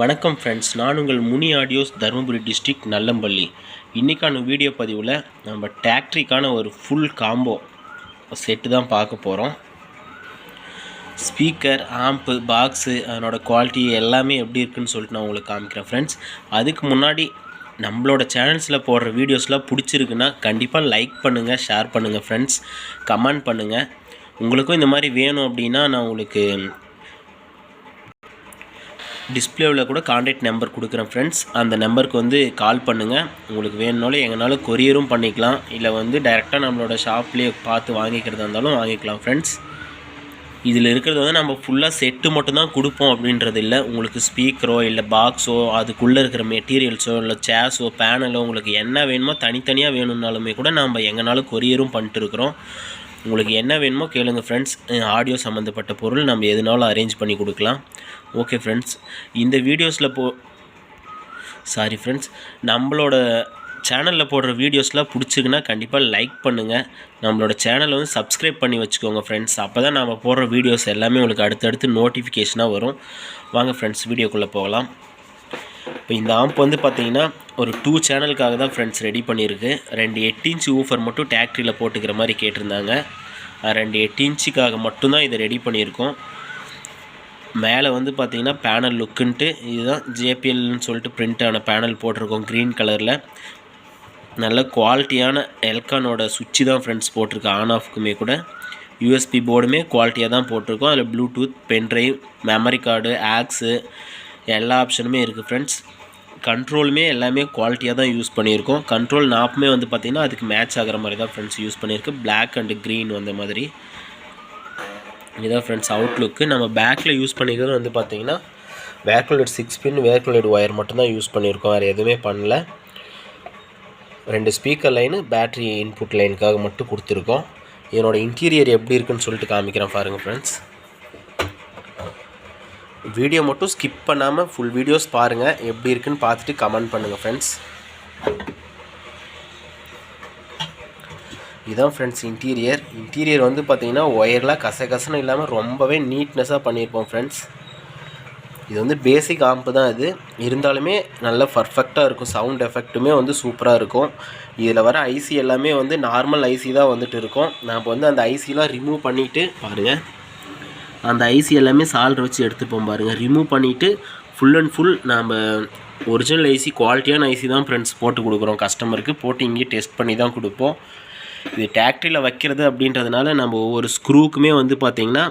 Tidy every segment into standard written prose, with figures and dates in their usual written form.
வணக்கம் ஃப்ரெண்ட்ஸ், நான் உங்கள் முனி ஆடியோஸ், தருமபுரி டிஸ்ட்ரிக்ட், நல்லம்பள்ளி. இன்றைக்கான வீடியோ பதிவில் நம்ம டிராக்டரிக்கான ஒரு ஃபுல் காம்போ செட்டு தான் பார்க்க போகிறோம். ஸ்பீக்கர், ஆம்ப்பு, பாக்ஸு, அதனோட குவாலிட்டி எல்லாமே எப்படி இருக்குதுன்னு சொல்லிட்டு நான் உங்களுக்கு காமிக்கிறேன் ஃப்ரெண்ட்ஸ். அதுக்கு முன்னாடி நம்மளோட சேனல்ஸில் போடுற வீடியோஸ்லாம் பிடிச்சிருக்குன்னா கண்டிப்பாக லைக் பண்ணுங்கள், ஷேர் பண்ணுங்கள் ஃப்ரெண்ட்ஸ், கமெண்ட் பண்ணுங்கள். உங்களுக்கும் இந்த மாதிரி வேணும் அப்படின்னா நான் உங்களுக்கு டிஸ்பிளேவில் கூட கான்டாக்ட் நம்பர் கொடுக்குறேன் ஃப்ரெண்ட்ஸ். அந்த நம்பருக்கு வந்து கால் பண்ணுங்கள். உங்களுக்கு வேணுனாலும் எங்கனாலும் கொரியரும் பண்ணிக்கலாம், இல்லை வந்து டைரெக்டாக நம்மளோட ஷாப்லேயே பார்த்து வாங்கிக்கிறதா இருந்தாலும் வாங்கிக்கலாம் ஃப்ரெண்ட்ஸ். இதில் இருக்கிறது வந்து நம்ம ஃபுல்லாக செட்டு மட்டும்தான் கொடுப்போம் அப்படின்றது இல்லை. உங்களுக்கு ஸ்பீக்கரோ இல்லை பாக்ஸோ, அதுக்குள்ளே இருக்கிற மெட்டீரியல்ஸோ, இல்லை சேர்ஸோ, பேனலோ, உங்களுக்கு என்ன வேணுமோ தனித்தனியாக வேணும்னாலுமே கூட நம்ம எங்கனாலும் கொரியரும் பண்ணிட்டு இருக்கிறோம். உங்களுக்கு என்ன வேணுமோ கேளுங்க ஃப்ரெண்ட்ஸ். ஆடியோ சம்மந்தப்பட்ட பொருள் நம்ம எதுனாலும் அரேஞ்ச் பண்ணி கொடுக்கலாம். ஓகே ஃப்ரெண்ட்ஸ், இந்த வீடியோஸில் சாரி ஃப்ரெண்ட்ஸ், நம்மளோட சேனலில் போடுற வீடியோஸ்லாம் பிடிச்சிங்கன்னா கண்டிப்பாக லைக் பண்ணுங்கள். நம்மளோட சேனலை வந்து சப்ஸ்கிரைப் பண்ணி வச்சுக்கோங்க ஃப்ரெண்ட்ஸ். அப்போ தான் நம்ம போடுற வீடியோஸ் எல்லாமே உங்களுக்கு அடுத்தடுத்து நோட்டிஃபிகேஷனாக வரும். வாங்க ஃப்ரெண்ட்ஸ், வீடியோக்குள்ளே போகலாம். இப்போ இந்த ஆம்ப் வந்து பார்த்திங்கன்னா ஒரு 2 சேனலுக்காக தான் ஃப்ரெண்ட்ஸ் ரெடி பண்ணியிருக்கு. 2 8 இன்ச் ஊஃபர் மட்டும் டிராக்டரியில் போட்டுக்கிற மாதிரி கேட்டிருந்தாங்க. 2 8 இன்ச்சுக்காக மட்டும்தான் இதை ரெடி பண்ணியிருக்கோம். மேலே வந்து பார்த்திங்கன்னா பேனல் லுக்குன்ட்டு இதுதான் ஜேபிஎல்னு சொல்லிட்டு பிரிண்ட் ஆன பேனல் போட்டிருக்கோம் க்ரீன் கலரில். நல்ல குவாலிட்டியான எல்கானோட சுவிட்சு தான் ஃப்ரெண்ட்ஸ் போட்டிருக்கோம். ஆன் ஆஃப்க்குமே கூட யூஎஸ்பி போர்டுமே குவாலிட்டியாக தான் போட்டிருக்கோம். அதில் bluetooth, pen drive, memory card, aux எல்லா ஆப்ஷனுமே இருக்குது ஃப்ரெண்ட்ஸ். கண்ட்ரோலுமே எல்லாமே குவாலிட்டியாக தான் யூஸ் பண்ணியிருக்கோம். கண்ட்ரோல் நாப்புமே வந்து பார்த்திங்கன்னா அதுக்கு மேட்ச் ஆகிற மாதிரி தான் ஃப்ரெண்ட்ஸ் யூஸ் பண்ணியிருக்கு. பிளாக் அண்டு க்ரீன் வந்த மாதிரி இதுதான் ஃப்ரெண்ட்ஸ் அவுட்லுக்கு. நம்ம பேக்கில் யூஸ் பண்ணிக்கிறது வந்து பார்த்திங்கன்னா வேர்க்குலேட் 6 பின் வேர்க்குலேட் ஒயர் மட்டும்தான் யூஸ் பண்ணியிருக்கோம், வேறு எதுவுமே பண்ணல. 2 ஸ்பீக்கர் லைனு, பேட்ரி இன்புட் லைனுக்காக மட்டும் கொடுத்துருக்கோம். இதனோட இன்டீரியர் எப்படி இருக்குன்னு சொல்லிட்டு காமிக்கிறேன் பாருங்கள் ஃப்ரெண்ட்ஸ். வீடியோ மட்டும் ஸ்கிப் பண்ணாமல் ஃபுல் வீடியோஸ் பாருங்கள். எப்படி இருக்குன்னு பார்த்துட்டு கமெண்ட் பண்ணுங்கள் ஃப்ரெண்ட்ஸ். இதுதான் ஃப்ரெண்ட்ஸ் இன்டீரியர் வந்து பார்த்திங்கன்னா ஒயர்லாம் கசகசன்னு இல்லாமல் ரொம்பவே நீட்னஸாக பண்ணியிருப்போம் ஃப்ரெண்ட்ஸ். இது வந்து பேசிக் ஆம்பு தான். இது இருந்தாலுமே நல்ல பர்ஃபெக்டாக இருக்கும். சவுண்ட் எஃபெக்ட்டுமே வந்து சூப்பராக இருக்கும். இதில் வர ஐசி எல்லாமே வந்து நார்மல் ஐசி தான் வந்துட்டு இருக்கும். நம்ம வந்து அந்த ஐசிலாம் ரிமூவ் பண்ணிவிட்டு பாருங்கள், அந்த ஐசி எல்லாமே சால்டர் வச்சு எடுத்துப்போம் பாருங்கள். ரிமூவ் பண்ணிவிட்டு ஃபுல் அண்ட் ஃபுல் நம்ம ஒரிஜினல் ஐசி, குவாலிட்டியான ஐசி தான் ஃப்ரெண்ட்ஸ் போட்டு கொடுக்குறோம் கஸ்டமருக்கு. போட்டு இங்கேயே டெஸ்ட் பண்ணி தான் கொடுப்போம். இது டிராக்டரியில் வைக்கிறது அப்படின்றதுனால நம்ம ஒவ்வொரு ஸ்க்ரூக்குமே வந்து பார்த்திங்கன்னா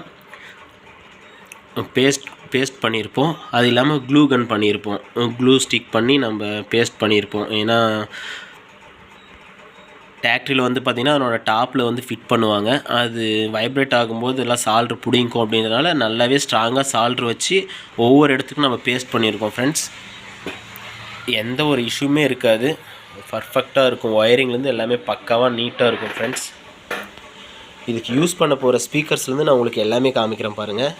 பேஸ்ட் பண்ணியிருப்போம். அது இல்லாமல் க்ளூ கன் பண்ணியிருப்போம். க்ளூ ஸ்டிக் பண்ணி நம்ம பேஸ்ட் பண்ணியிருப்போம். ஏன்னா டிராக்டரியில் வந்து பார்த்திங்கன்னா அதனோட டாப்பில் வந்து ஃபிட் பண்ணுவாங்க. அது வைப்ரேட் ஆகும்போது எல்லாம் சால்ட்ரு பிடிங்கும். அப்படின்றதுனால நல்லாவே ஸ்ட்ராங்காக சால்ட்ரு வச்சு ஒவ்வொரு இடத்துக்கும் நம்ம பேஸ்ட் பண்ணியிருக்கோம் ஃப்ரெண்ட்ஸ். எந்த ஒரு இஷ்யூமே இருக்காது, பர்ஃபெக்டாக இருக்கும். ஒயரிங்லேருந்து எல்லாமே பக்காவாக நீட்டாக இருக்கும் ஃப்ரெண்ட்ஸ். இதுக்கு யூஸ் பண்ண போகிற ஸ்பீக்கர்ஸ்லேருந்து நான் உங்களுக்கு எல்லாமே காமிக்கிறேன் பாருங்கள்.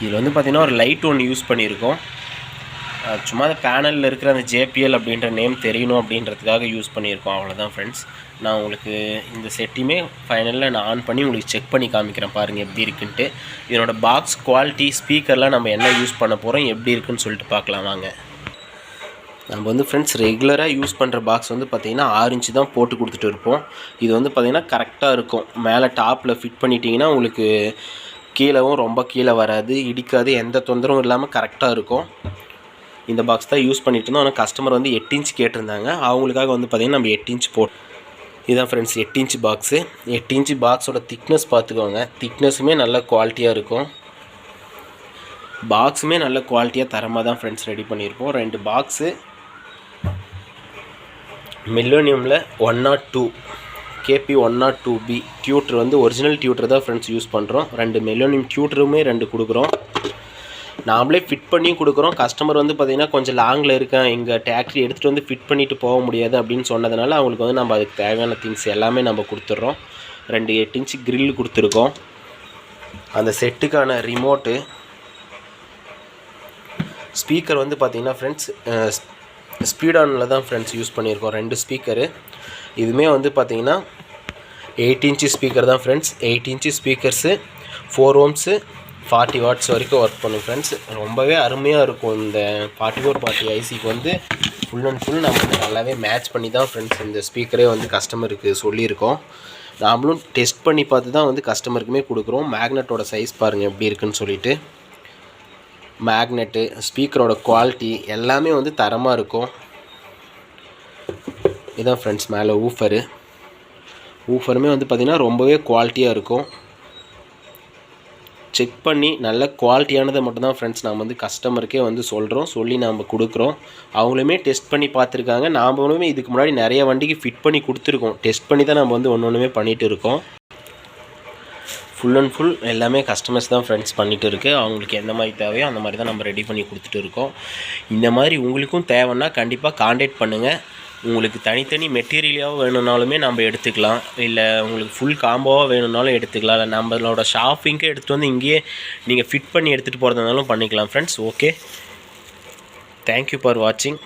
இதில் வந்து பார்த்திங்கன்னா ஒரு லைட் ஒன்று யூஸ் பண்ணியிருக்கோம். சும்மா அந்த பேனலில் இருக்கிற அந்த ஜேபிஎல் அப்படின்ற நேம் தெரியணும் அப்படின்றதுக்காக யூஸ் பண்ணியிருக்கோம், அவ்வளோதான் ஃப்ரெண்ட்ஸ். நான் உங்களுக்கு இந்த செட்டையுமே ஃபைனலில் நான் ஆன் பண்ணி உங்களுக்கு செக் பண்ணி காமிக்கிறேன் பாருங்கள் எப்படி இருக்குன்ட்டு. இதனோட பாக்ஸ் குவாலிட்டி, ஸ்பீக்கர்லாம் நம்ம என்ன யூஸ் பண்ண போகிறோம், எப்படி இருக்குன்னு சொல்லிட்டு பார்க்கலாம் வாங்க. நம்ம வந்து ஃப்ரெண்ட்ஸ் ரெகுலராக யூஸ் பண்ணுற பாக்ஸ் வந்து பார்த்திங்கன்னா 6 இன்ச்சு தான் போட்டு கொடுத்துட்டு இருப்போம். இது வந்து பார்த்திங்கன்னா கரெக்டாக இருக்கும். மேலே டாப்பில் ஃபிட் பண்ணிட்டீங்கன்னா உங்களுக்கு கீழவும் ரொம்ப கீழே வராது, இடிக்காது, எந்த தொந்தரவும் இல்லாமல் கரெக்டாக இருக்கும். இந்த பாக்ஸ் தான் யூஸ் பண்ணிட்டு இருந்தோம். ஆனால் கஸ்டமர் வந்து 8 இன்ச் கேட்டிருந்தாங்க. அவங்களுக்காக வந்து பார்த்திங்கன்னா நம்ம 8 இன்ச் இதுதான் ஃப்ரெண்ட்ஸ் 8 இன்ச் பாக்ஸு. 8 இன்ச் பாக்ஸோட திக்னஸ் பார்த்துக்கோங்க. திக்னஸுமே நல்ல குவாலிட்டியாக இருக்கும். பாக்ஸுமே நல்ல குவாலிட்டியாக தரமாக தான் ஃப்ரெண்ட்ஸ் ரெடி பண்ணியிருப்போம். 2 பாக்ஸு மில்லேனியமில் 102 KP 102B டியூட்ரு வந்து ஒரிஜினல் டியூட்ரு தான் ஃப்ரெண்ட்ஸ் யூஸ் பண்ணுறோம். 2 மில்லேனியம் டியூட்டருமே 2 கொடுக்குறோம். நாமளே ஃபிட் பண்ணி கொடுக்குறோம். கஸ்டமர் வந்து பார்த்திங்கன்னா கொஞ்சம் லாங்கில் இருக்கேன், எங்கள் டிராக்டரி எடுத்துகிட்டு வந்து ஃபிட் பண்ணிவிட்டு போக முடியாது அப்படின்னு சொன்னதுனால அவங்களுக்கு வந்து நம்ம அதுக்கு தேவையான திங்ஸ் எல்லாமே நம்ம கொடுத்துட்றோம். 2 8 இன்ச் கிரில் கொடுத்துருக்கோம். அந்த செட்டுக்கான ரிமோட்டு, ஸ்பீக்கர் வந்து பார்த்திங்கன்னா ஃப்ரெண்ட்ஸ் ஸ்பீடானில் தான் ஃப்ரெண்ட்ஸ் யூஸ் பண்ணியிருக்கோம். 2 ஸ்பீக்கரு. இதுவுமே வந்து பார்த்திங்கன்னா 8 இன்ச்சு ஸ்பீக்கர் தான் friends. 8 inch speakers, 4 ohms 40 watts வரைக்கும் ஒர்க் பண்ணும் ஃப்ரெண்ட்ஸ். ரொம்பவே அருமையாக இருக்கும். இந்த 4440 ஐசிக்கு வந்து ஃபுல் அண்ட் ஃபுல் நம்ம வந்து நல்லாவே மேட்ச் பண்ணி தான் ஃப்ரெண்ட்ஸ் இந்த ஸ்பீக்கரே வந்து கஸ்டமருக்கு சொல்லியிருக்கோம். நாமளும் டெஸ்ட் பண்ணி பார்த்து தான் வந்து கஸ்டமருக்குமே கொடுக்குறோம். மேக்னெட்டோட சைஸ் பாருங்கள் எப்படி இருக்குன்னு சொல்லிட்டு. மேக்னெட்டு, ஸ்பீக்கரோட குவாலிட்டி எல்லாமே வந்து தரமாக இருக்கும். இதான் ஃப்ரெண்ட்ஸ் மேலே ஊஃபருமே வந்து பார்த்திங்கன்னா ரொம்பவே குவாலிட்டியாக இருக்கும். செக் பண்ணி நல்ல குவாலிட்டியானதை மட்டும்தான் ஃப்ரெண்ட்ஸ் நாம் வந்து கஸ்டமருக்கே வந்து சொல்லி நாம் கொடுக்குறோம். அவங்களுமே டெஸ்ட் பண்ணி பார்த்துருக்காங்க. நாமளுமே இதுக்கு முன்னாடி நிறைய வண்டிக்கு ஃபிட் பண்ணி கொடுத்துருக்கோம். டெஸ்ட் பண்ணி தான் நம்ம வந்து ஒன்றுமே பண்ணிகிட்டு இருக்கோம். ஃபுல் அண்ட் ஃபுல் எல்லாமே கஸ்டமர்ஸ் தான் ஃப்ரெண்ட்ஸ் பண்ணிகிட்டு இருக்குது. அவங்களுக்கு எந்த மாதிரி தேவையோ அந்த மாதிரி தான் நம்ம ரெடி பண்ணி கொடுத்துட்டு இருக்கோம். இந்த மாதிரி உங்களுக்கும் தேவைன்னா கண்டிப்பாக காண்டாக்ட் பண்ணுங்கள். உங்களுக்கு தனித்தனி மெட்டீரியலாக வேணும்னாலுமே நம்ம எடுத்துக்கலாம். இல்லை உங்களுக்கு ஃபுல் காம்போவாக வேணும்னாலும் எடுத்துக்கலாம். இல்லை நம்மளோட ஷாப்பிங்க்கு எடுத்துகிட்டு வந்து இங்கேயே நீங்கள் ஃபிட் பண்ணி எடுத்துகிட்டு போகிறதுனாலும் பண்ணிக்கலாம் ஃப்ரெண்ட்ஸ். ஓகே, தேங்க்யூ ஃபார் வாட்சிங்.